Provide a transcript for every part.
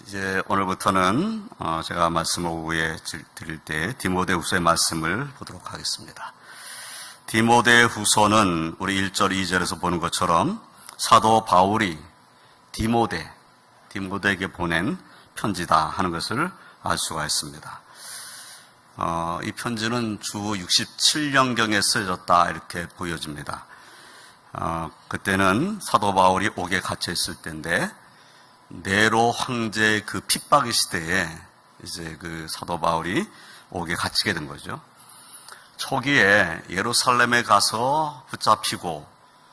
이제 오늘부터는 제가 말씀을 오후에 드릴 때 디모데후서의 말씀을 보도록 하겠습니다. 디모데후서는 우리 1절, 2절에서 보는 것처럼 사도 바울이 디모데에게 보낸 편지다 하는 것을 알 수가 있습니다. 이 편지는 주 67년경에 쓰여졌다 이렇게 보여집니다. 그때는 사도 바울이 옥에 갇혀 있을 때인데 네로 황제의 그 핍박의 시대에 이제 그 사도 바울이 옥에 갇히게 된 거죠. 초기에 예루살렘에 가서 붙잡히고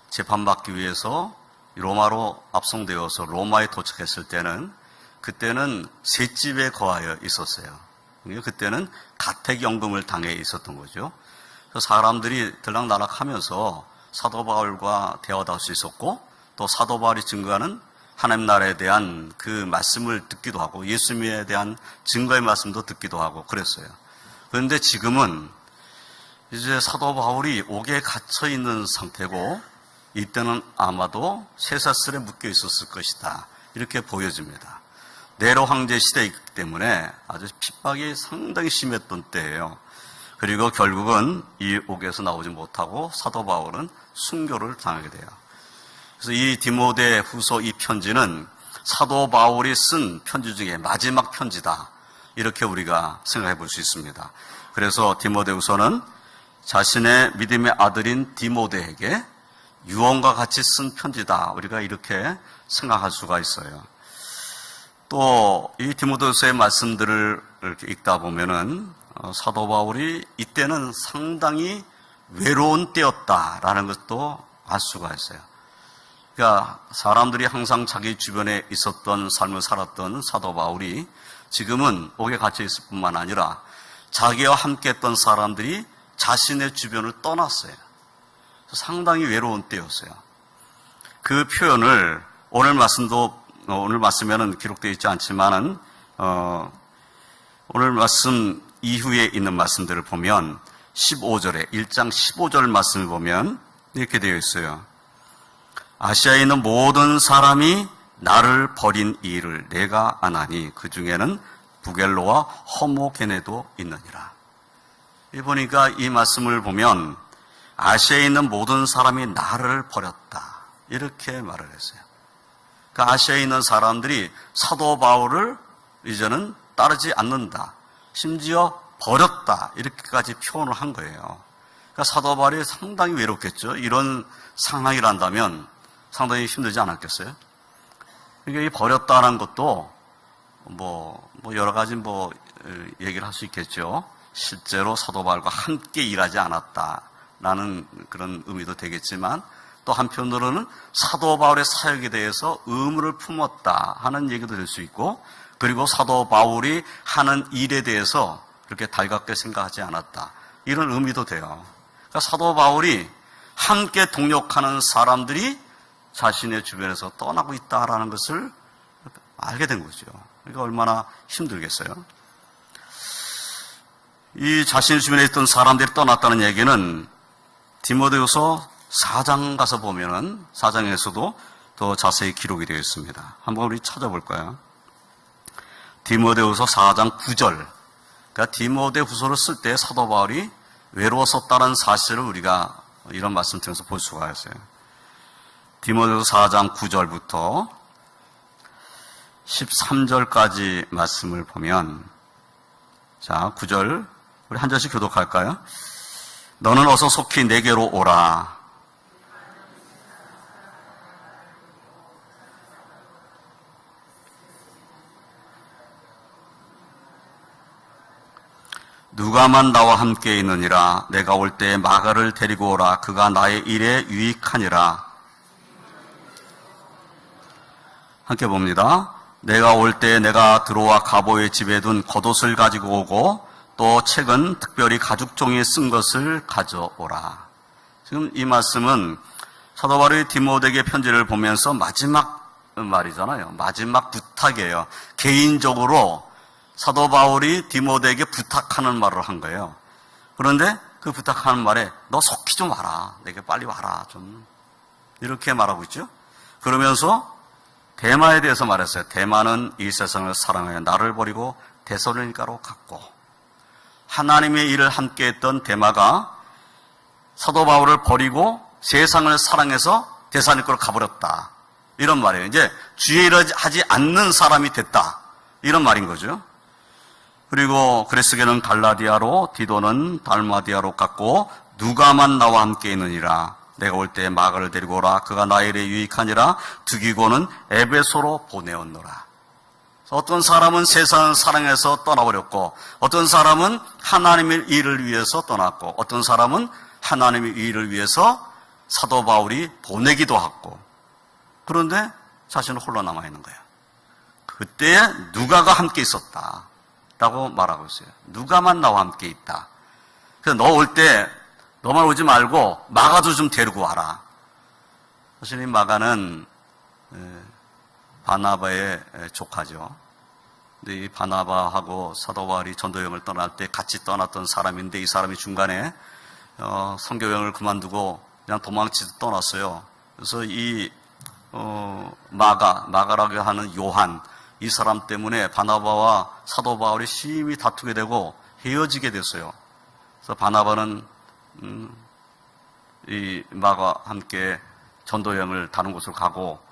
재판받기 위해서 로마로 압송되어서 로마에 도착했을 때는 그때는 셋집에 거하여 있었어요. 그때는 가택연금을 당해 있었던 거죠. 그래서 사람들이 들락날락하면서 사도 바울과 대화도 할 수 있었고 또 사도 바울이 증거하는 하나님 나라에 대한 그 말씀을 듣기도 하고 예수님에 대한 증거의 말씀도 듣기도 하고 그랬어요. 그런데 지금은 이제 사도 바울이 옥에 갇혀 있는 상태고 이때는 아마도 쇠사슬에 묶여 있었을 것이다 이렇게 보여집니다. 네로 황제 시대이기 때문에 아주 핍박이 상당히 심했던 때예요. 그리고 결국은 이 옥에서 나오지 못하고 사도 바울은 순교를 당하게 돼요. 그래서 이 디모데후서 이 편지는 사도 바울이 쓴 편지 중에 마지막 편지다 이렇게 우리가 생각해 볼 수 있습니다. 그래서 디모데후서는 자신의 믿음의 아들인 디모데에게 유언과 같이 쓴 편지다 우리가 이렇게 생각할 수가 있어요. 또 이 디모데후서의 말씀들을 이렇게 읽다 보면은 사도 바울이 이때는 상당히 외로운 때였다라는 것도 알 수가 있어요. 그러니까 사람들이 항상 자기 주변에 있었던 삶을 살았던 사도 바울이 지금은 옥에 갇혀 있을 뿐만 아니라 자기와 함께 했던 사람들이 자신의 주변을 떠났어요. 상당히 외로운 때였어요. 그 표현을 오늘 말씀에는 기록되어 있지 않지만은 오늘 말씀 이후에 있는 말씀들을 보면 15절에 1장 15절 말씀을 보면 이렇게 되어 있어요. 아시아에 있는 모든 사람이 나를 버린 이 일을 내가 아나니 그 중에는 부겔로와 허모게네도 있느니라. 이 보니까 이 말씀을 보면 아시아에 있는 모든 사람이 나를 버렸다 이렇게 말을 했어요. 그러니까 아시아에 있는 사람들이 사도 바울을 이제는 따르지 않는다. 심지어 버렸다. 이렇게까지 표현을 한 거예요. 그러니까 사도 바울이 상당히 외롭겠죠. 이런 상황이란다면 상당히 힘들지 않았겠어요? 그러니까 이 버렸다는 것도 여러 가지 얘기를 할 수 있겠죠. 실제로 사도 바울과 함께 일하지 않았다라는 그런 의미도 되겠지만 또 한편으로는 사도 바울의 사역에 대해서 의무를 품었다 하는 얘기도 될 수 있고 그리고 사도 바울이 하는 일에 대해서 그렇게 달갑게 생각하지 않았다 이런 의미도 돼요. 그러니까 사도 바울이 함께 동역하는 사람들이 자신의 주변에서 떠나고 있다라는 것을 알게 된 거죠. 그러니까 얼마나 힘들겠어요. 이 자신의 주변에 있던 사람들이 떠났다는 얘기는 디모데후서 4장 가서 보면은 4장에서도 더 자세히 기록이 되어 있습니다. 한번 우리 찾아볼까요? 디모데후서 4장 9절. 그러니까 디모데후서를 쓸 때 사도 바울이 외로웠었다는 사실을 우리가 이런 말씀 통해서 볼 수가 있어요. 디모데후서 4장 9절부터 13절까지 말씀을 보면 자 9절 우리 한 절씩 교독할까요? 너는 어서 속히 내게로 오라. 누가만 나와 함께 있느니라. 내가 올 때 마가를 데리고 오라. 그가 나의 일에 유익하니라. 함께 봅니다. 내가 올 때 내가 들어와 가보의 집에 둔 겉옷을 가지고 오고 또 책은 특별히 가죽종이에 쓴 것을 가져오라. 지금 이 말씀은 사도 바울이 디모데에게 편지를 보면서 마지막 말이잖아요. 마지막 부탁이에요. 개인적으로 사도 바울이 디모데에게 부탁하는 말을 한 거예요. 그런데 그 부탁하는 말에 너 속히 좀 와라. 내게 빨리 와라. 좀 이렇게 말하고 있죠. 그러면서 데마에 대해서 말했어요. 데마는 이 세상을 사랑하여 나를 버리고 데살로니가로 갔고, 하나님의 일을 함께 했던 데마가 사도 바울을 버리고 세상을 사랑해서 데살로니가로 가버렸다. 이런 말이에요. 이제 주의 일을 하지 않는 사람이 됐다. 이런 말인 거죠. 그리고 그레스게는 갈라디아로, 디도는 달마디아로 갔고, 누가만 나와 함께 있느니라. 내가 올 때 마가를 데리고 오라. 그가 나의 일에 유익하니라. 두기고는 에베소로 보내었노라. 어떤 사람은 세상을 사랑해서 떠나버렸고, 어떤 사람은 하나님의 일을 위해서 떠났고, 어떤 사람은 하나님의 일을 위해서 사도 바울이 보내기도 하고, 그런데 자신은 홀로 남아있는 거예요. 그때에 누가가 함께 있었다 라고 말하고 있어요. 누가만 나와 함께 있다. 그래서 너 올 때 너만 오지 말고 마가도 좀 데리고 와라. 사실 이 마가는 바나바의 조카죠. 근데 이 바나바하고 사도 바울이 전도여행을 떠날 때 같이 떠났던 사람인데, 이 사람이 중간에 선교여행을 그만두고 그냥 도망치듯 떠났어요. 그래서 이 마가라고 하는 요한, 이 사람 때문에 바나바와 사도 바울이 심히 다투게 되고 헤어지게 됐어요. 그래서 바나바는 이 마가와 함께 전도여행을 다른 곳으로 가고,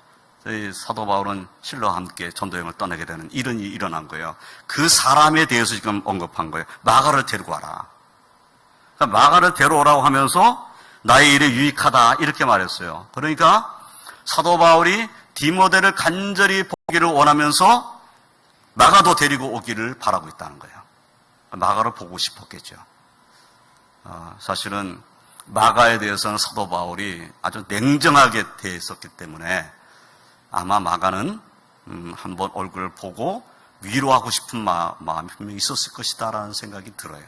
이 사도 바울은 실로와 함께 전도여행을 떠나게 되는 이런 일이 일어난 거예요. 그 사람에 대해서 지금 언급한 거예요. 마가를 데리고 와라. 그러니까 마가를 데려오라고 하면서 나의 일에 유익하다 이렇게 말했어요. 그러니까 사도 바울이 디모데를 간절히 보기를 원하면서 마가도 데리고 오기를 바라고 있다는 거예요. 마가를 보고 싶었겠죠. 사실은 마가에 대해서는 사도 바울이 아주 냉정하게 대했었기 때문에 아마 마가는 한번 얼굴을 보고 위로하고 싶은 마음이 분명히 있었을 것이다라는 생각이 들어요.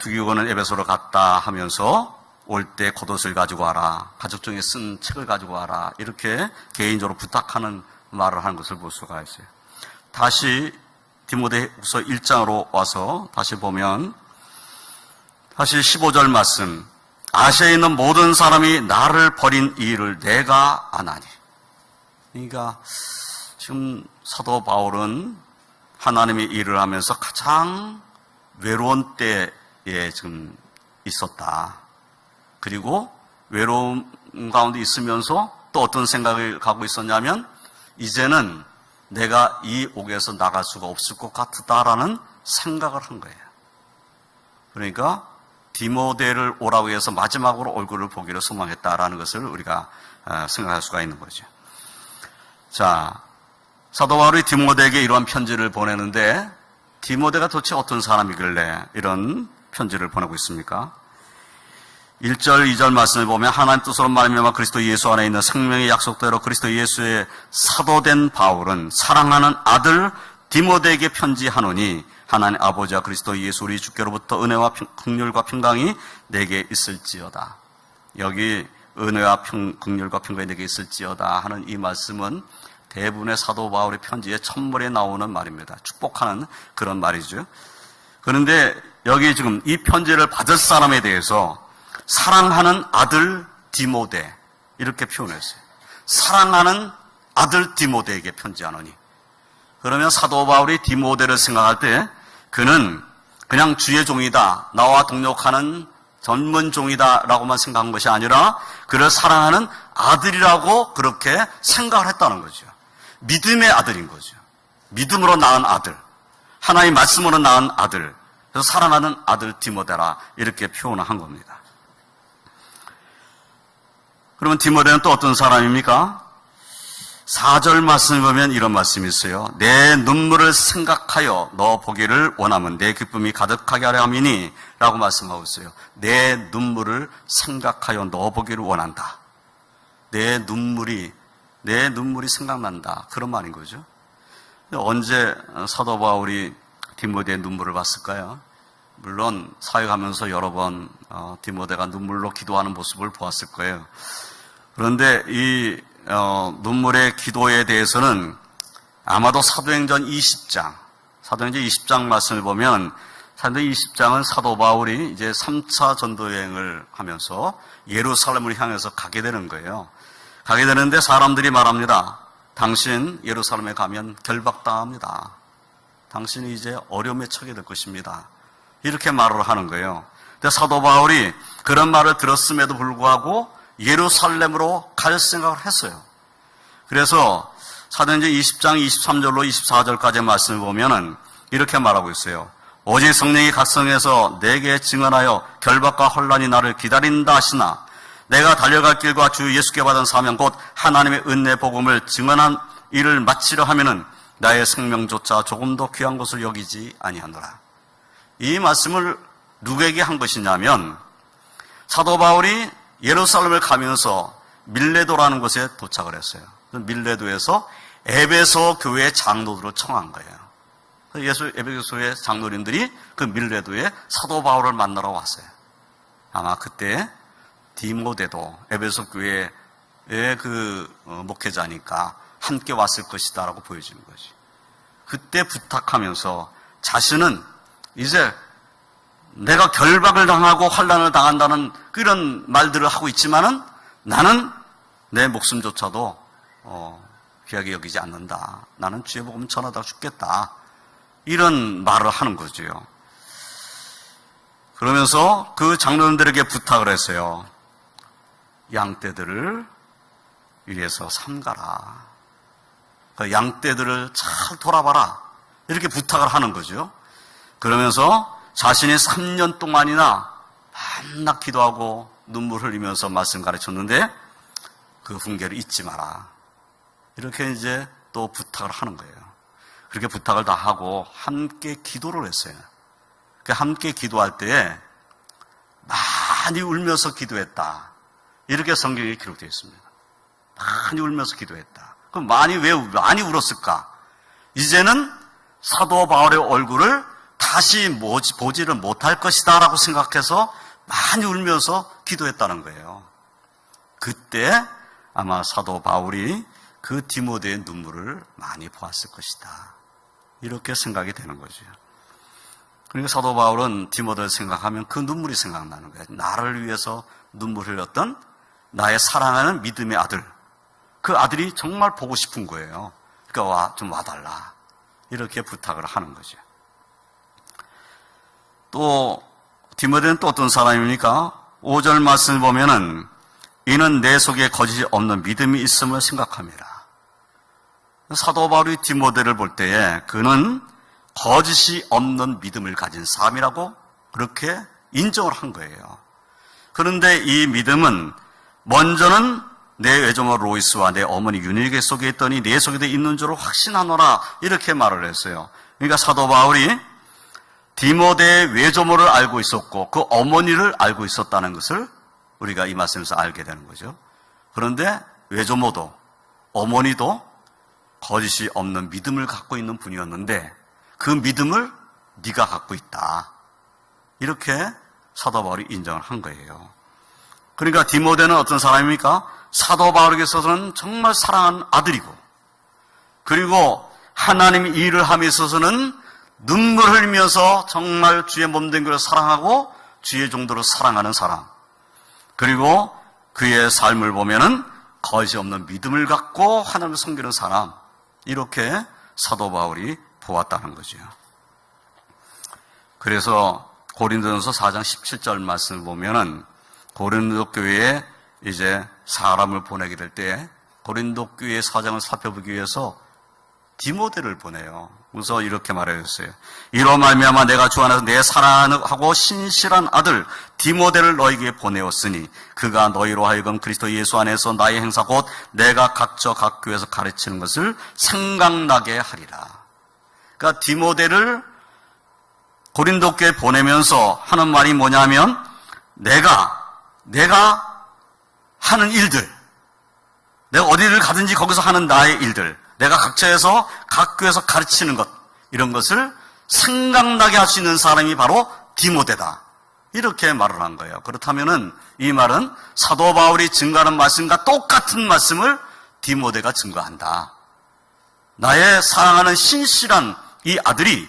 두기고는 에베소로 갔다 하면서 올 때 겉옷을 가지고 와라, 가족 중에 쓴 책을 가지고 와라, 이렇게 개인적으로 부탁하는 말을 하는 것을 볼 수가 있어요. 다시 디모데후서 1장으로 와서 다시 보면, 다시 15절 말씀, 아시아에 있는 모든 사람이 나를 버린 이 일을 내가 아나니. 그러니까 지금 사도 바울은 하나님의 일을 하면서 가장 외로운 때에 지금 있었다. 그리고 외로움 가운데 있으면서 또 어떤 생각을 갖고 있었냐면, 이제는 내가 이 옥에서 나갈 수가 없을 것 같다라는 생각을 한 거예요. 그러니까 디모데를 오라고 해서 마지막으로 얼굴을 보기를 소망했다라는 것을 우리가 생각할 수가 있는 거죠. 자, 사도 바울이 디모데에게 이러한 편지를 보내는데, 디모데가 도대체 어떤 사람이길래 이런 편지를 보내고 있습니까? 1절, 2절 말씀을 보면, 하나님 뜻으로 말미암아 그리스도 예수 안에 있는 생명의 약속대로 그리스도 예수의 사도된 바울은 사랑하는 아들 디모데에게 편지하노니, 하나님 아버지와 그리스도 예수 우리 주께로부터 은혜와 긍휼과 평강이 내게 있을지어다. 여기 은혜와 긍휼과 평강이 내게 있을지어다 하는 이 말씀은 대부분의 사도 바울의 편지의 첫물에 나오는 말입니다. 축복하는 그런 말이죠. 그런데 여기 지금 이 편지를 받을 사람에 대해서 사랑하는 아들 디모데 이렇게 표현했어요. 사랑하는 아들 디모데에게 편지하노니. 그러면 사도 바울이 디모데를 생각할 때 그는 그냥 주의 종이다, 나와 동역하는 전문 종이다 라고만 생각한 것이 아니라 그를 사랑하는 아들이라고 그렇게 생각을 했다는 거죠. 믿음의 아들인 거죠. 믿음으로 낳은 아들, 하나님의 말씀으로 낳은 아들, 그래서 사랑하는 아들 디모데라 이렇게 표현을 한 겁니다. 그러면 디모데는 또 어떤 사람입니까? 4절 말씀을 보면 이런 말씀이 있어요. 내 눈물을 생각하여 너 보기를 원하면 내 기쁨이 가득하게 하려 함이니 라고 말씀하고 있어요. 내 눈물을 생각하여 너 보기를 원한다. 내 눈물이 생각난다. 그런 말인 거죠. 언제 사도 바울이 디모데의 눈물을 봤을까요? 물론 사역하면서 여러 번 디모데가 눈물로 기도하는 모습을 보았을 거예요. 그런데 이 눈물의 기도에 대해서는 아마도 사도행전 20장 말씀을 보면, 사도행전 20장은 사도 바울이 이제 3차 전도여행을 하면서 예루살렘을 향해서 가게 되는 거예요. 가게 되는데 사람들이 말합니다. 당신 예루살렘에 가면 결박당합니다. 당신이 이제 어려움에 처하게 될 것입니다. 이렇게 말을 하는 거예요. 근데 사도 바울이 그런 말을 들었음에도 불구하고 예루살렘으로 갈 생각을 했어요. 그래서 사도행전 20장 23절로 24절까지 말씀을 보면은 이렇게 말하고 있어요. 오직 성령이 각 성에서 내게 증언하여 결박과 혼란이 나를 기다린다 하시나 내가 달려갈 길과 주 예수께 받은 사명 곧 하나님의 은혜 복음을 증언한 일을 마치려 하면은 나의 생명조차 조금 더 귀한 것을 여기지 아니하노라. 이 말씀을 누구에게 한 것이냐면 사도 바울이 예루살렘을 가면서 밀레도라는 곳에 도착을 했어요. 밀레도에서 에베소 교회 장로들을 청한 거예요. 에베소의 장로님들이 그 밀레도에 사도 바울을 만나러 왔어요. 아마 그때 디모데도 에베소 교회의 목회자니까 함께 왔을 것이다라고 보여지는 거지. 그때 부탁하면서 자신은 이제 내가 결박을 당하고 환난을 당한다는 그런 말들을 하고 있지만은 나는 내 목숨조차도 귀하게 여기지 않는다. 나는 주의 복음 전하다가 죽겠다. 이런 말을 하는 거죠. 그러면서 그 장로님들에게 부탁을 했어요. 양떼들을 위해서 삼가라. 그 양떼들을 잘 돌아봐라. 이렇게 부탁을 하는 거죠. 그러면서 자신이 3년 동안이나 밤낮 기도하고 눈물 흘리면서 말씀 가르쳤는데 그 훈계를 잊지 마라. 이렇게 이제 또 부탁을 하는 거예요. 그렇게 부탁을 다 하고 함께 기도를 했어요. 함께 기도할 때에 많이 울면서 기도했다. 이렇게 성경에 기록되어 있습니다. 많이 울면서 기도했다. 그럼 왜 많이 울었을까? 이제는 사도 바울의 얼굴을 다시 보지를 못할 것이다 라고 생각해서 많이 울면서 기도했다는 거예요. 그때 아마 사도 바울이 그 디모데의 눈물을 많이 보았을 것이다. 이렇게 생각이 되는 거죠. 그러니까 사도 바울은 디모데를 생각하면 그 눈물이 생각나는 거예요. 나를 위해서 눈물 흘렸던 나의 사랑하는 믿음의 아들. 그 아들이 정말 보고 싶은 거예요. 그러니까 좀 와달라. 이렇게 부탁을 하는 거죠. 또 디모데는 또 어떤 사람입니까? 5절 말씀을 보면은 이는 내 속에 거짓이 없는 믿음이 있음을 생각합니다. 사도 바울이 디모데를 볼 때에 그는 거짓이 없는 믿음을 가진 사람이라고 그렇게 인정을 한 거예요. 그런데 이 믿음은 먼저는 내 외조모 로이스와 내 어머니 유니게 속에 있더니 내 속에도 있는 줄을 확신하노라 이렇게 말을 했어요. 그러니까 사도 바울이 디모데의 외조모를 알고 있었고 그 어머니를 알고 있었다는 것을 우리가 이 말씀에서 알게 되는 거죠. 그런데 외조모도 어머니도 거짓이 없는 믿음을 갖고 있는 분이었는데 그 믿음을 네가 갖고 있다. 이렇게 사도 바울이 인정을 한 거예요. 그러니까 디모데는 어떤 사람입니까? 사도 바울에게 있어서는 정말 사랑하는 아들이고 그리고 하나님이 일을 함에 있어서는 눈물 흘리면서 정말 주의 몸된 것을 사랑하고 주의 종도를 사랑하는 사람. 그리고 그의 삶을 보면은 거짓이 없는 믿음을 갖고 하나님을 섬기는 사람. 이렇게 사도 바울이 보았다는 거죠. 그래서 고린도전서 4장 17절 말씀을 보면은 고린도 교회에 이제 사람을 보내게 될 때 고린도 교회의 사정을 살펴보기 위해서 디모데를 보내요. 그래서 이렇게 말해줬어요. 이로 말미암아 내가 주 안에서 내 사랑하고 신실한 아들 디모데를 너에게 보내었으니 그가 너희로 하여금 그리스도 예수 안에서 나의 행사 곧 내가 각처 각 교회에서 가르치는 것을 생각나게 하리라. 그러니까 디모데를 고린도 교회에 보내면서 하는 말이 뭐냐면 내가 하는 일들, 내가 어디를 가든지 거기서 하는 나의 일들, 내가 각처에서 각 교회에서 가르치는 것, 이런 것을 생각나게 할 수 있는 사람이 바로 디모데다. 이렇게 말을 한 거예요. 그렇다면은 이 말은 사도 바울이 증거하는 말씀과 똑같은 말씀을 디모데가 증거한다. 나의 사랑하는 신실한 이 아들이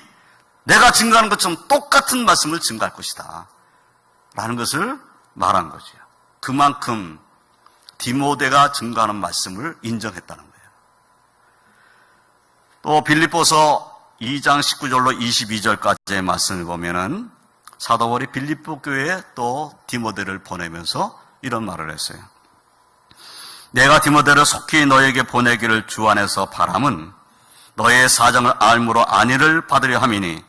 내가 증거하는 것처럼 똑같은 말씀을 증거할 것이다. 라는 것을 말한 거죠. 그만큼 디모데가 증거하는 말씀을 인정했다는 거예요. 또 빌립보서 2장 19절로 22절까지의 말씀을 보면은 사도 바울이 빌립보 교회에 또 디모데를 보내면서 이런 말을 했어요. 내가 디모데를 속히 너에게 보내기를 주 안에서 바람은 너의 사정을 알므로 안위를 받으려 함이니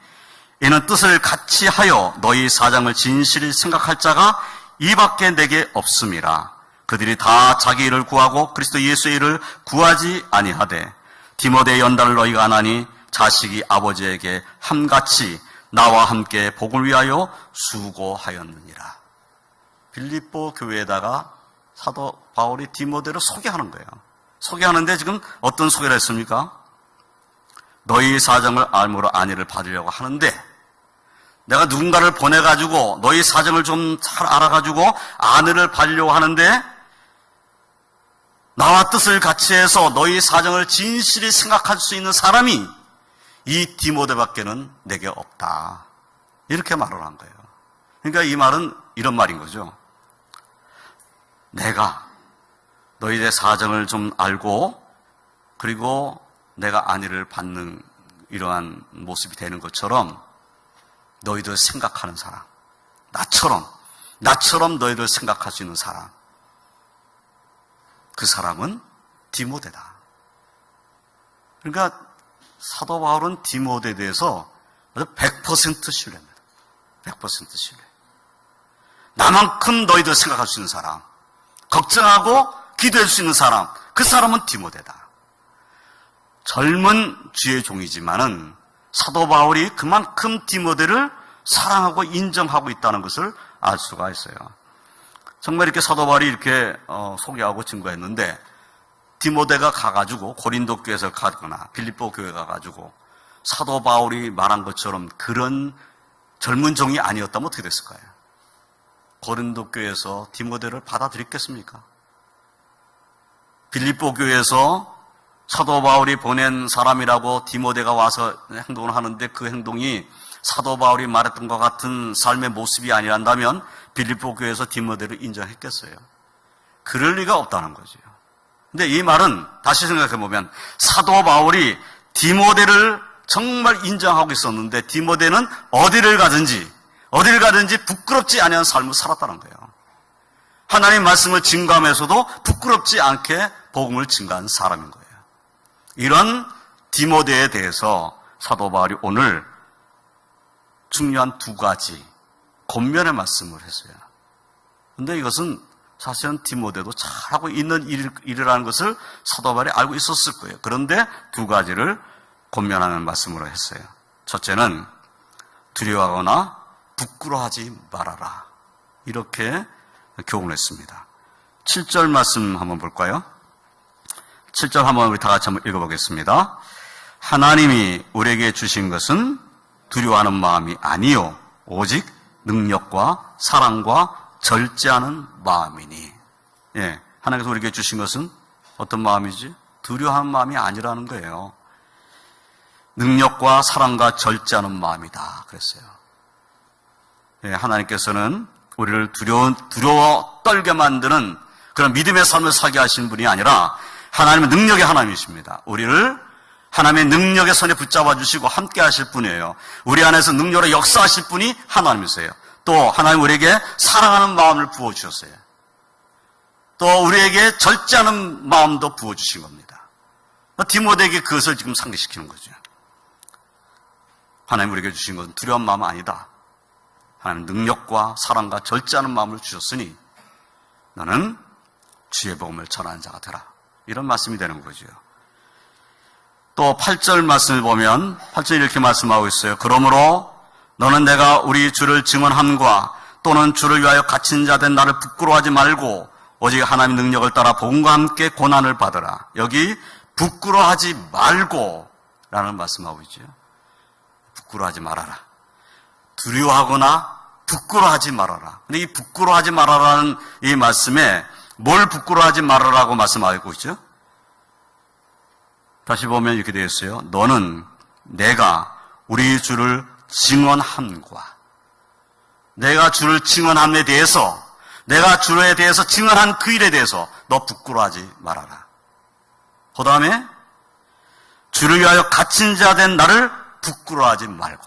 이는 뜻을 같이 하여 너희 사정을 진실히 생각할 자가 이밖에 내게 없음이라. 그들이 다 자기 일을 구하고 그리스도 예수의 일을 구하지 아니하되 디모데의 연단을 너희가 안 하니 자식이 아버지에게 함같이 나와 함께 복을 위하여 수고하였느니라. 빌립보 교회에다가 사도 바울이 디모데를 소개하는 거예요. 소개하는데 지금 어떤 소개를 했습니까? 너희 사정을 알므로 안위를 받으려고 하는데 내가 누군가를 보내가지고 너희 사정을 좀 잘 알아가지고 안위를 받으려고 하는데 나와 뜻을 같이 해서 너희 사정을 진실히 생각할 수 있는 사람이 이 디모데밖에는 내게 없다. 이렇게 말을 한 거예요. 그러니까 이 말은 이런 말인 거죠. 내가 너희의 사정을 좀 알고 그리고 내가 안위를 받는 이러한 모습이 되는 것처럼 너희들 생각하는 사람, 나처럼 너희들 생각할 수 있는 사람, 그 사람은 디모데다. 그러니까 사도 바울은 디모데에 대해서 100% 신뢰입니다. 100% 신뢰. 나만큼 너희들 생각할 수 있는 사람, 걱정하고 기도할 수 있는 사람, 그 사람은 디모데다. 젊은 주의 종이지만은 사도 바울이 그만큼 디모데를 사랑하고 인정하고 있다는 것을 알 수가 있어요. 정말 이렇게 사도 바울이 이렇게 소개하고 증거했는데 디모데가 가가지고 고린도 교회에서 가거나 빌립보 교회 가가지고 사도 바울이 말한 것처럼 그런 젊은 종이 아니었다면 어떻게 됐을까요? 고린도 교회에서 디모데를 받아들였겠습니까? 빌립보 교회에서 사도 바울이 보낸 사람이라고 디모데가 와서 행동을 하는데 그 행동이 사도 바울이 말했던 것 같은 삶의 모습이 아니란다면 빌립보 교회에서 디모데를 인정했겠어요? 그럴 리가 없다는 거죠. 근데 이 말은 다시 생각해보면 사도 바울이 디모데를 정말 인정하고 있었는데 디모데는 어디를 가든지 부끄럽지 아니한 삶을 살았다는 거예요. 하나님 말씀을 증거하면서도 부끄럽지 않게 복음을 증거한 사람인 거예요. 이런 디모데에 대해서 사도 바울이 오늘 중요한 두 가지 권면의 말씀을 했어요. 그런데 이것은 사실은 디모데도 잘하고 있는 일이라는 것을 사도 바울이 알고 있었을 거예요. 그런데 두 가지를 권면하는 말씀으로 했어요. 첫째는 두려워하거나 부끄러워하지 말아라. 이렇게 교훈을 했습니다. 7절 말씀 한번 볼까요? 7절 한번 우리 다 같이 한번 읽어보겠습니다. 하나님이 우리에게 주신 것은 두려워하는 마음이 아니요 오직 능력과 사랑과 절제하는 마음이니. 예, 하나님께서 우리에게 주신 것은 어떤 마음이지? 두려워하는 마음이 아니라는 거예요. 능력과 사랑과 절제하는 마음이다 그랬어요. 예, 하나님께서는 우리를 두려워 떨게 만드는 그런 믿음의 삶을 살게 하신 분이 아니라 하나님은 능력의 하나님이십니다. 우리를 하나님의 능력의 손에 붙잡아 주시고 함께 하실 분이에요. 우리 안에서 능력으로 역사하실 분이 하나님이세요. 또 하나님 우리에게 사랑하는 마음을 부어주셨어요. 또 우리에게 절제하는 마음도 부어주신 겁니다. 디모데에게 그것을 지금 상기시키는 거죠. 하나님 우리에게 주신 것은 두려운 마음은 아니다. 하나님 능력과 사랑과 절제하는 마음을 주셨으니 너는 주의 복음을 전하는 자가 되라. 이런 말씀이 되는 거죠. 또 8절 말씀을 보면 8절 이렇게 말씀하고 있어요. 그러므로 너는 내가 우리 주를 증언함과 또는 주를 위하여 갇힌 자 된 나를 부끄러워하지 말고 오직 하나님의 능력을 따라 복음과 함께 고난을 받으라. 여기 부끄러워하지 말고 라는 말씀하고 있죠. 부끄러워하지 말아라. 두려워하거나 부끄러워하지 말아라. 근데 이 부끄러워하지 말아라는 이 말씀에 뭘 부끄러워하지 말아라고 말씀하고 있죠? 다시 보면 이렇게 되어 있어요. 너는 내가 우리 주를 증언함과 내가 주를 증언함에 대해서 내가 주에 대해서 증언한 그 일에 대해서 너 부끄러워하지 말아라. 그 다음에 주를 위하여 갇힌 자 된 나를 부끄러워하지 말고.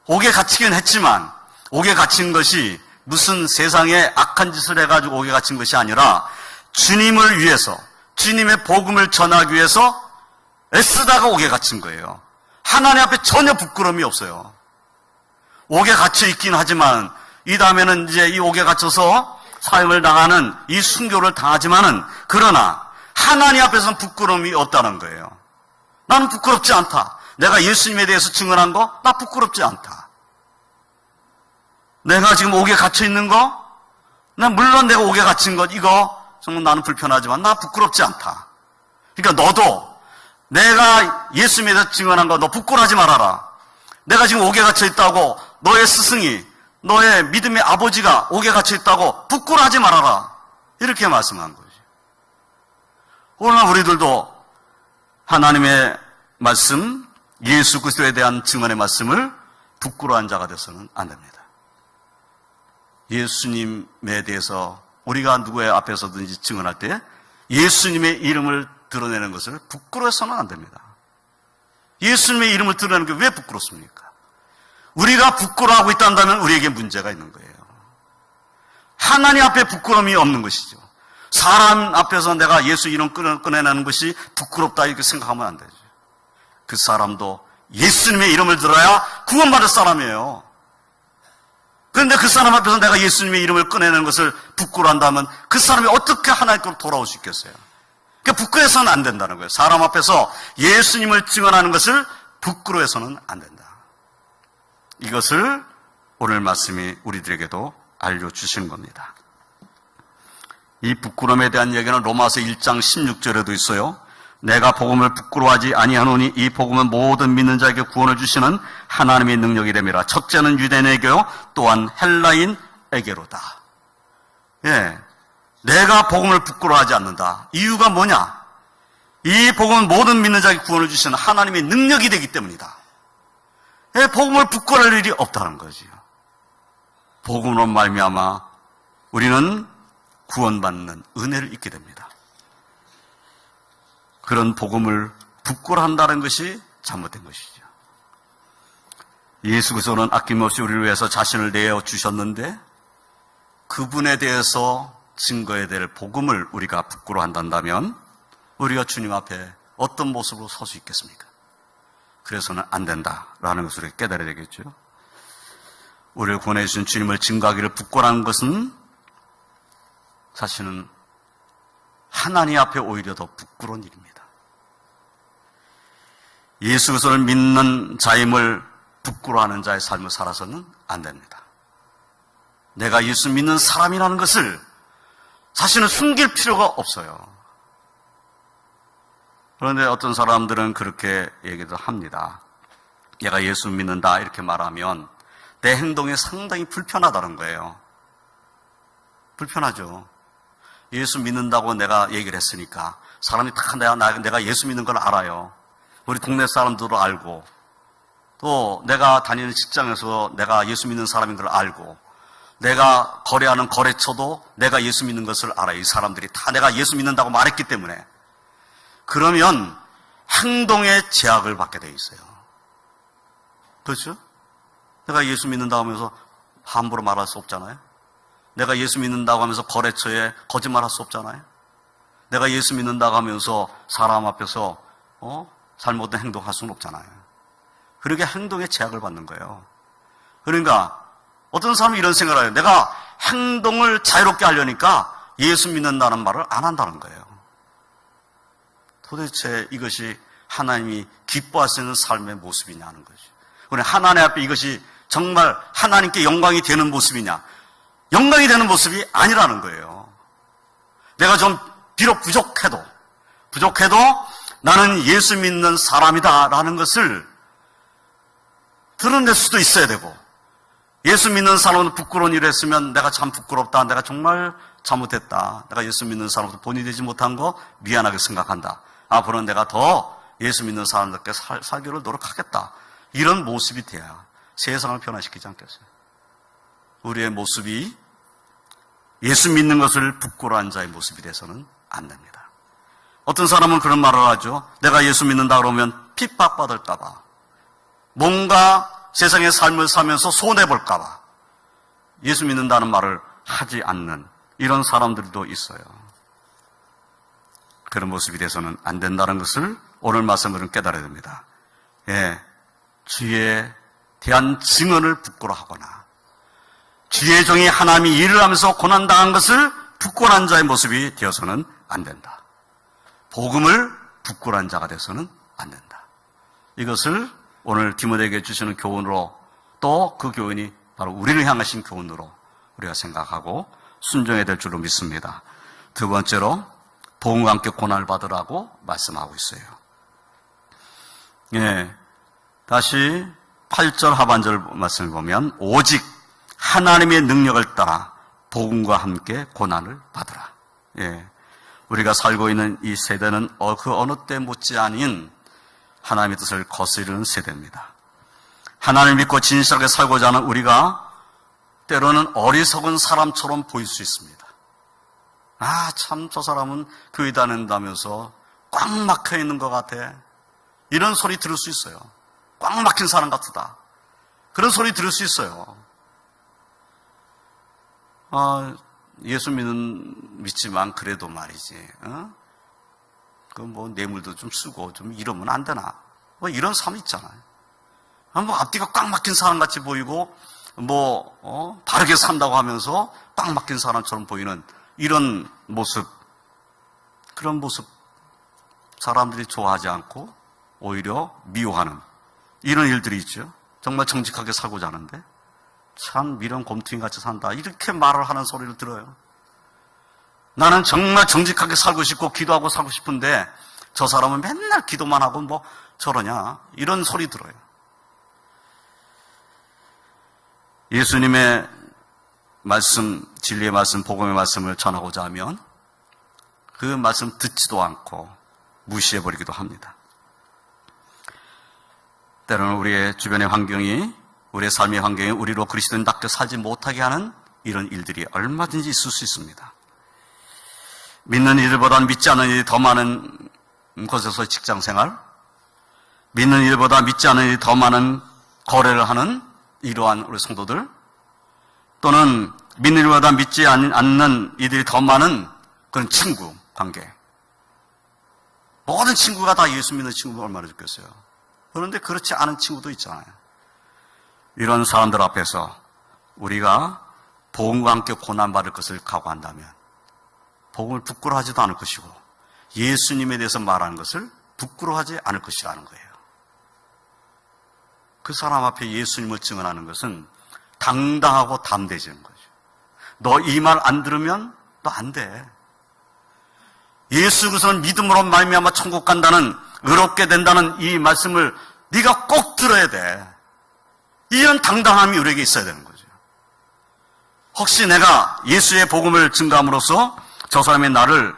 옥에 갇히긴 했지만 옥에 갇힌 것이 무슨 세상에 악한 짓을 해가지고 옥에 갇힌 것이 아니라 주님을 위해서, 주님의 복음을 전하기 위해서 애쓰다가 옥에 갇힌 거예요. 하나님 앞에 전혀 부끄러움이 없어요. 옥에 갇혀 있긴 하지만 이 다음에는 이제 이 옥에 갇혀서 사형을 당하는 이 순교를 당하지만은, 그러나 하나님 앞에서는 부끄러움이 없다는 거예요. 나는 부끄럽지 않다. 내가 예수님에 대해서 증언한 거, 나 부끄럽지 않다. 내가 지금 옥에 갇혀 있는 거, 물론 내가 옥에 갇힌 것, 이거 정말 나는 불편하지만 나 부끄럽지 않다. 그러니까 너도 내가 예수님에 대해서 증언한 거 너 부끄러워하지 말아라. 내가 지금 옥에 갇혀 있다고 너의 스승이, 너의 믿음의 아버지가 옥에 갇혀 있다고 부끄러워하지 말아라. 이렇게 말씀한 거죠. 오늘 우리들도 하나님의 말씀, 예수 그리스도에 대한 증언의 말씀을 부끄러워한 자가 되어서는 안 됩니다. 예수님에 대해서 우리가 누구의 앞에서든지 증언할 때 예수님의 이름을 드러내는 것을 부끄러워서는 안 됩니다. 예수님의 이름을 드러내는 게 왜 부끄럽습니까? 우리가 부끄러워하고 있다면 우리에게 문제가 있는 거예요. 하나님 앞에 부끄러움이 없는 것이죠. 사람 앞에서 내가 예수 이름 꺼내는 것이 부끄럽다 이렇게 생각하면 안 되죠. 그 사람도 예수님의 이름을 들어야 구원받을 사람이에요. 그런데 그 사람 앞에서 내가 예수님의 이름을 꺼내는 것을 부끄러워한다면 그 사람이 어떻게 하나님께로 돌아올 수 있겠어요? 그러니까 부끄러워서는 안 된다는 거예요. 사람 앞에서 예수님을 증언하는 것을 부끄러워해서는 안 된다. 이것을 오늘 말씀이 우리들에게도 알려주신 겁니다. 이 부끄러움에 대한 얘기는 로마서 1장 16절에도 있어요. 내가 복음을 부끄러워하지 아니하노니 이 복음은 모든 믿는 자에게 구원을 주시는 하나님의 능력이 됨이라. 첫째는 유대인에게요, 또한 헬라인에게로다. 예, 내가 복음을 부끄러워하지 않는다. 이유가 뭐냐? 이 복음은 모든 믿는 자에게 구원을 주시는 하나님의 능력이 되기 때문이다. 예, 복음을 부끄러워할 일이 없다는 거지요. 복음으로 말미암아 우리는 구원받는 은혜를 잊게 됩니다. 그런 복음을 부끄러워한다는 것이 잘못된 것이죠. 예수 그리스도는 아낌없이 우리를 위해서 자신을 내어주셨는데 그분에 대해서 증거해야 될 복음을 우리가 부끄러워한다면 우리가 주님 앞에 어떤 모습으로 설 수 있겠습니까? 그래서는 안 된다라는 것을 깨달아야 되겠죠. 우리를 구원해 주신 주님을 증거하기를 부끄러워하는 것은 사실은 하나님 앞에 오히려 더 부끄러운 일입니다. 예수 그리스도를 믿는 자임을 부끄러워하는 자의 삶을 살아서는 안 됩니다. 내가 예수 믿는 사람이라는 것을 사실은 숨길 필요가 없어요. 그런데 어떤 사람들은 그렇게 얘기도 합니다. 내가 예수 믿는다 이렇게 말하면 내 행동이 상당히 불편하다는 거예요. 불편하죠. 예수 믿는다고 내가 얘기를 했으니까 사람이 다 내가 예수 믿는 걸 알아요. 우리 동네 사람들도 알고 또 내가 다니는 직장에서 내가 예수 믿는 사람인 걸 알고 내가 거래하는 거래처도 내가 예수 믿는 것을 알아요. 이 사람들이 다 내가 예수 믿는다고 말했기 때문에. 그러면 행동에 제약을 받게 돼 있어요. 그렇죠? 내가 예수 믿는다고 하면서 함부로 말할 수 없잖아요. 내가 예수 믿는다고 하면서 거래처에 거짓말할 수 없잖아요. 내가 예수 믿는다고 하면서 사람 앞에서 잘못된 행동할 수는 없잖아요. 그러게 행동에 제약을 받는 거예요. 그러니까 어떤 사람이 이런 생각을 해요. 내가 행동을 자유롭게 하려니까 예수 믿는다는 말을 안 한다는 거예요. 도대체 이것이 하나님이 기뻐하시는 삶의 모습이냐는 거죠. 우리 하나님 앞에 이것이 정말 하나님께 영광이 되는 모습이냐? 영광이 되는 모습이 아니라는 거예요. 내가 좀 비록 부족해도 나는 예수 믿는 사람이다라는 것을 드러낼 수도 있어야 되고, 예수 믿는 사람은 부끄러운 일을 했으면 내가 참 부끄럽다, 내가 정말 잘못했다, 내가 예수 믿는 사람으로서 본이 되지 못한 거 미안하게 생각한다, 앞으로는 내가 더 예수 믿는 사람들께 살기를 노력하겠다, 이런 모습이 돼야 세상을 변화시키지 않겠어요. 우리의 모습이 예수 믿는 것을 부끄러워한 자의 모습이 돼서는 안 됩니다. 어떤 사람은 그런 말을 하죠. 내가 예수 믿는다 그러면 핍박받을까 봐, 뭔가 세상의 삶을 살면서 손해볼까 봐 예수 믿는다는 말을 하지 않는 이런 사람들도 있어요. 그런 모습이 돼서는 안 된다는 것을 오늘 말씀으로 깨달아야 됩니다. 주에 대한 증언을 부끄러워하거나 주의 종이 하나님이 일을 하면서 고난당한 것을 부끄러워한 자의 모습이 되어서는 안 된다. 복음을 부끄러워한 자가 되어서는 안 된다. 이것을 오늘 디모데에게 주시는 교훈으로, 또 그 교훈이 바로 우리를 향하신 교훈으로 우리가 생각하고 순종해야 될 줄로 믿습니다. 두 번째로 복음과 함께 고난을 받으라고 말씀하고 있어요. 다시 8절 하반절 말씀을 보면 오직 하나님의 능력을 따라 복음과 함께 고난을 받으라. 우리가 살고 있는 이 세대는 그 어느 때 못지않은 하나님의 뜻을 거스르는 세대입니다. 하나님을 믿고 진실하게 살고자 하는 우리가 때로는 어리석은 사람처럼 보일 수 있습니다. 참 저 사람은 교회 다닌다면서 꽉 막혀 있는 것 같아. 이런 소리 들을 수 있어요. 꽉 막힌 사람 같다. 그런 소리 들을 수 있어요. 예수 믿지만 그래도 말이지. 뇌물도 좀 쓰고 좀 이러면 안 되나? 이런 사람 있잖아요. 앞뒤가 꽉 막힌 사람 같이 보이고, 바르게 산다고 하면서 꽉 막힌 사람처럼 보이는 이런 모습, 그런 모습 사람들이 좋아하지 않고 오히려 미워하는 이런 일들이 있죠. 정말 정직하게 살고자 하는데 참 미련 곰퉁이 같이 산다, 이렇게 말을 하는 소리를 들어요. 나는 정말 정직하게 살고 싶고 기도하고 살고 싶은데 저 사람은 맨날 기도만 하고 저러냐, 이런 소리 들어요. 예수님의 말씀, 진리의 말씀, 복음의 말씀을 전하고자 하면 그 말씀 듣지도 않고 무시해버리기도 합니다. 때로는 우리의 주변의 환경이, 우리의 삶의 환경이 우리로 그리스도인답게 살지 못하게 하는 이런 일들이 얼마든지 있을 수 있습니다. 믿는 이들보다 믿지 않는 일이 더 많은 곳에서 직장생활, 믿는 일보다 믿지 않는 일이 더 많은 거래를 하는 이러한 우리 성도들, 또는 믿는 일보다 믿지 않는 이들이 더 많은 그런 친구 관계. 모든 친구가 다 예수 믿는 친구가 얼마나 좋겠어요. 그런데 그렇지 않은 친구도 있잖아요. 이런 사람들 앞에서 우리가 복음과 함께 고난받을 것을 각오한다면 복음을 부끄러워하지도 않을 것이고 예수님에 대해서 말하는 것을 부끄러워하지 않을 것이라는 거예요. 그 사람 앞에 예수님을 증언하는 것은 당당하고 담대해지는 거죠. 너 이 말 안 들으면 너 안 돼. 예수 그리스도를 믿음으로 말미암아 천국 간다는, 의롭게 된다는 이 말씀을 네가 꼭 들어야 돼. 이런 당당함이 우리에게 있어야 되는 거죠. 혹시 내가 예수의 복음을 증거함으로써 저 사람이 나를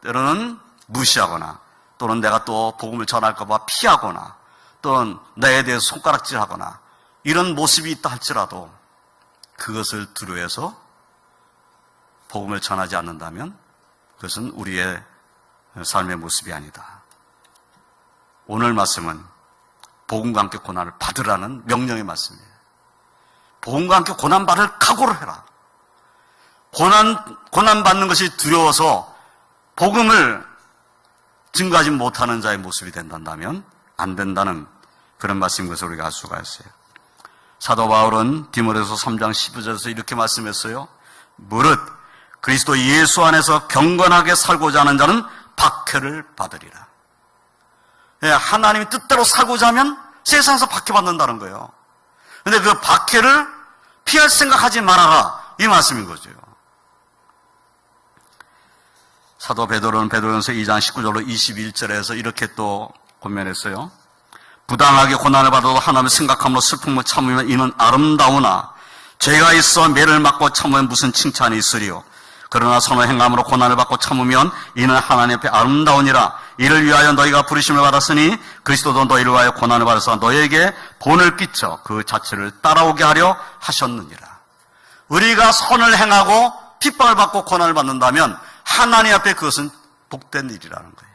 때로는 무시하거나, 또는 내가 또 복음을 전할까 봐 피하거나, 또는 나에 대해서 손가락질하거나 이런 모습이 있다 할지라도 그것을 두려워해서 복음을 전하지 않는다면 그것은 우리의 삶의 모습이 아니다. 오늘 말씀은 복음과 함께 고난을 받으라는 명령의 말씀이에요. 복음과 함께 고난받을 각오를 해라. 고난 받는 것이 두려워서 복음을 증거하지 못하는 자의 모습이 된다면 안 된다는 그런 말씀인 것을 우리가 알 수가 있어요. 사도 바울은 디모데후서 3장 12절에서 이렇게 말씀했어요. 무릇 그리스도 예수 안에서 경건하게 살고자 하는 자는 박해를 받으리라. 하나님의 뜻대로 살고자 하면 세상에서 박해받는다는 거예요. 그런데 그 박해를 피할 생각하지 말아라, 이 말씀인 거죠. 사도 베드로는 베드로전서 2장 19절로 21절에서 이렇게 또 권면했어요. 부당하게 고난을 받아도 하나님을 생각함으로 슬픔을 참으면 이는 아름다우나 죄가 있어 매를 맞고 참으면 무슨 칭찬이 있으리요. 그러나 선을 행함으로 고난을 받고 참으면 이는 하나님 앞에 아름다우니라. 이를 위하여 너희가 부르심을 받았으니 그리스도도 너희를 위하여 고난을 받아서 너희에게 본을 끼쳐 그 자체를 따라오게 하려 하셨느니라. 우리가 선을 행하고 핍박을 받고 고난을 받는다면 하나님 앞에 그것은 복된 일이라는 거예요.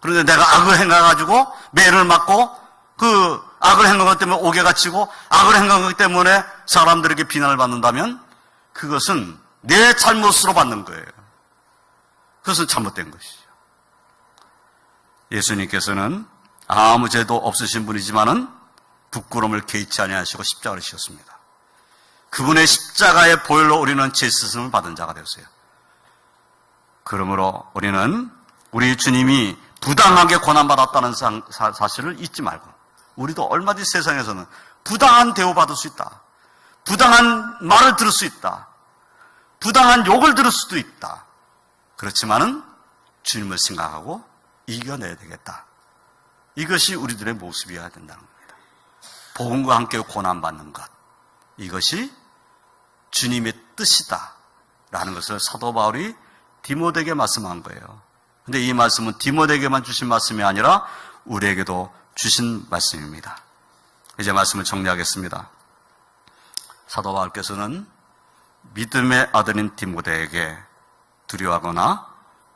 그런데 내가 악을 행해가지고 매를 맞고 그 악을 행한 것 때문에 옥에 갇히고 악을 행한 것 때문에 사람들에게 비난을 받는다면 그것은 내 잘못으로 받는 거예요. 그것은 잘못된 것이죠. 예수님께서는 아무 죄도 없으신 분이지만은 부끄러움을 개의치 아니하시고 십자가를 지셨습니다. 그분의 십자가의 보혈로 우리는 죄 씻음을 받은 자가 되었어요. 그러므로 우리는 우리 주님이 부당하게 고난받았다는 사실을 잊지 말고 우리도 얼마든지 세상에서는 부당한 대우받을 수 있다. 부당한 말을 들을 수 있다. 부당한 욕을 들을 수도 있다. 그렇지만은 주님을 생각하고 이겨내야 되겠다. 이것이 우리들의 모습이어야 된다는 겁니다. 복음과 함께 고난받는 것. 이것이 주님의 뜻이다. 라는 것을 사도 바울이 디모데에게 말씀한 거예요. 근데 이 말씀은 디모데에게만 주신 말씀이 아니라 우리에게도 주신 말씀입니다. 이제 말씀을 정리하겠습니다. 사도 바울께서는 믿음의 아들인 디모데에게 두려워하거나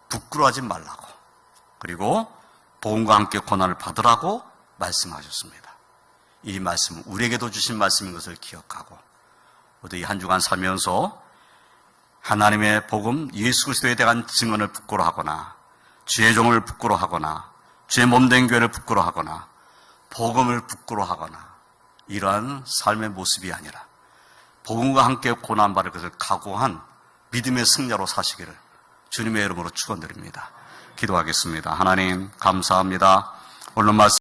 부끄러워하지 말라고, 그리고 복음과 함께 고난을 받으라고 말씀하셨습니다. 이 말씀은 우리에게도 주신 말씀인 것을 기억하고 모두 이 한 주간 살면서 하나님의 복음, 예수 그리스도에 대한 증언을 부끄러워하거나 주의 종을 부끄러워하거나 주의 몸된 교회를 부끄러워하거나 복음을 부끄러워하거나 이러한 삶의 모습이 아니라 복음과 함께 고난받을 것을 각오한 믿음의 승자로 사시기를 주님의 이름으로 축원드립니다. 기도하겠습니다. 하나님 감사합니다. 오늘 말씀